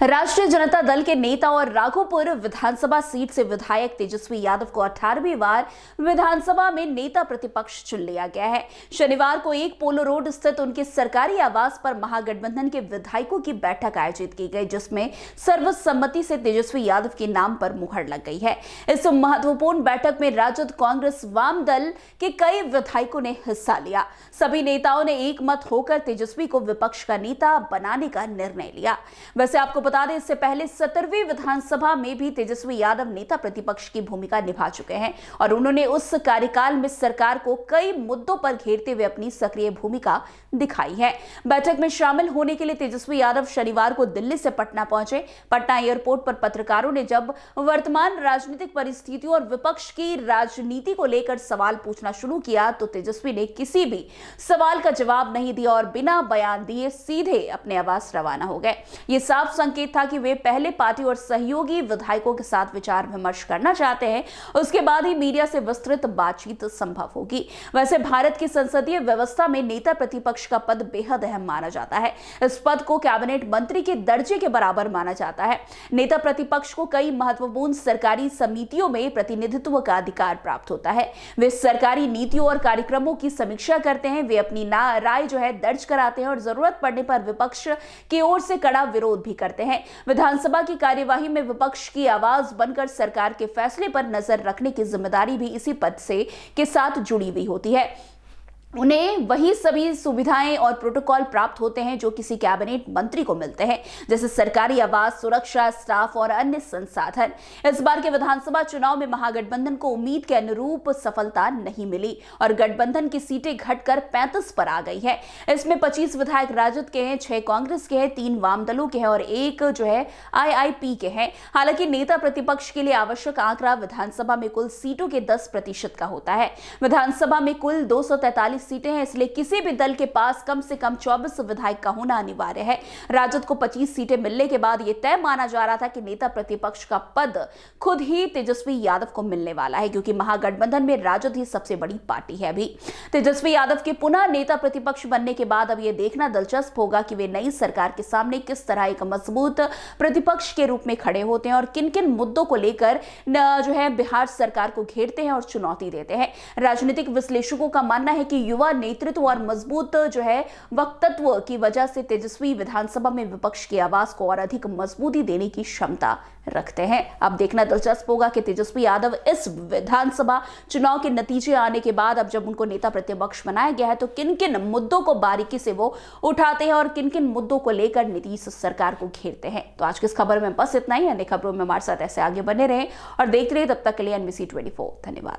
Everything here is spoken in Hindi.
राष्ट्रीय जनता दल के नेता और राघोपुर विधानसभा सीट से विधायक तेजस्वी यादव को 18वीं बार विधानसभा में नेता प्रतिपक्ष चुन लिया गया है। शनिवार को एक पोलो रोड स्थित उनके सरकारी आवास पर महागठबंधन के विधायकों की बैठक आयोजित की गई, जिसमें सर्वसम्मति से तेजस्वी यादव के नाम पर मुहर लग गई है। इस महत्वपूर्ण बैठक में राजद, कांग्रेस, वाम दल के कई विधायकों ने हिस्सा लिया। सभी नेताओं ने एक मत होकर तेजस्वी को विपक्ष का नेता बनाने का निर्णय लिया। वैसे आपको बता दें, इससे पहले 17वीं विधानसभा में भी तेजस्वी यादव नेता प्रतिपक्ष की भूमिका निभा चुके हैं और उन्होंने उस कार्यकाल में सरकार को कई मुद्दों पर घेरते हुए अपनी सक्रिय भूमिका दिखाई है। बैठक में शामिल होने के लिए तेजस्वी यादव शनिवार को दिल्ली से पटना पहुंचे। पटना एयरपोर्ट पर पत्रकारों ने जब वर्तमान राजनीतिक परिस्थितियों और विपक्ष की राजनीति को लेकर सवाल पूछना शुरू किया तो तेजस्वी ने किसी भी सवाल का जवाब नहीं दिया और बिना बयान दिए सीधे अपने आवास रवाना हो गए। ये साफ संकेत था कि वे पहले पार्टी और सहयोगी विधायकों के साथ विचार विमर्श करना चाहते हैं, उसके बाद ही मीडिया से विस्तृत बातचीत संभव होगी। वैसे भारत की संसदीय व्यवस्था में नेता प्रतिपक्ष का पद बेहद अहम माना जाता है। इस पद को कैबिनेट मंत्री के दर्जे के बराबर माना जाता है। नेता प्रतिपक्ष को कई महत्वपूर्ण सरकारी समितियों में प्रतिनिधित्व का अधिकार प्राप्त होता है। वे सरकारी नीतियों और कार्यक्रमों की समीक्षा करते हैं। वे अपनी राय दर्ज कराते हैं और जरूरत पड़ने पर विपक्ष की ओर से कड़ा विरोध भी करते हैं। विधानसभा की कार्यवाही में विपक्ष की आवाज बनकर सरकार के फैसले पर नजर रखने की जिम्मेदारी भी इसी पद से के साथ जुड़ी हुई होती है। उन्हें वही सभी सुविधाएं और प्रोटोकॉल प्राप्त होते हैं जो किसी कैबिनेट मंत्री को मिलते हैं, जैसे सरकारी आवास, सुरक्षा, स्टाफ और अन्य संसाधन। इस बार के विधानसभा चुनाव में महागठबंधन को उम्मीद के अनुरूप सफलता नहीं मिली और गठबंधन की सीटें घटकर 35 पर आ गई है। इसमें 25 विधायक राजद के हैं, 6 कांग्रेस के हैं, 3 वाम दलों के हैं और 1 आईआईपी के हैं। हालांकि नेता प्रतिपक्ष के लिए आवश्यक आंकड़ा विधानसभा में कुल सीटों के 10% का होता है। विधानसभा में कुल 243 सीटें हैं, इसलिए किसी भी दल के पास कम से कम 24 विधायक का होना अनिवार्य है। राजद को 25 सीटें मिलने के बाद यह तय माना जा रहा था कि नेता प्रतिपक्ष का पद खुद ही तेजस्वी यादव को मिलने वाला है, क्योंकि महागठबंधन में राजद ही सबसे बड़ी पार्टी है। अभी तेजस्वी यादव के पुनः नेता प्रतिपक्ष बनने के बाद अब यह देखना दिलचस्प होगा कि वे नई सरकार के सामने किस तरह एक मजबूत प्रतिपक्ष के रूप में खड़े होते हैं और किन किन मुद्दों को लेकर बिहार सरकार को घेरते हैं और चुनौती देते हैं। राजनीतिक विश्लेषकों का मानना है कि युवा नेतृत्व और मजबूत वक्तत्व की वजह से तेजस्वी विधानसभा में विपक्ष की आवाज को और अधिक मजबूती देने की क्षमता रखते हैं। अब देखना दिलचस्प होगा कि तेजस्वी यादव इस विधानसभा चुनाव के नतीजे आने के बाद अब जब उनको नेता प्रतिपक्ष बनाया गया है तो किन किन मुद्दों को बारीकी से वो उठाते हैं और किन किन मुद्दों को लेकर नीतीश सरकार को घेरते हैं। तो आज की इस खबर में बस इतना ही। अन्य खबरों में हमारे साथ ऐसे आगे बने रहें और देखते रहिए। तब तक के लिए NBC 24। धन्यवाद।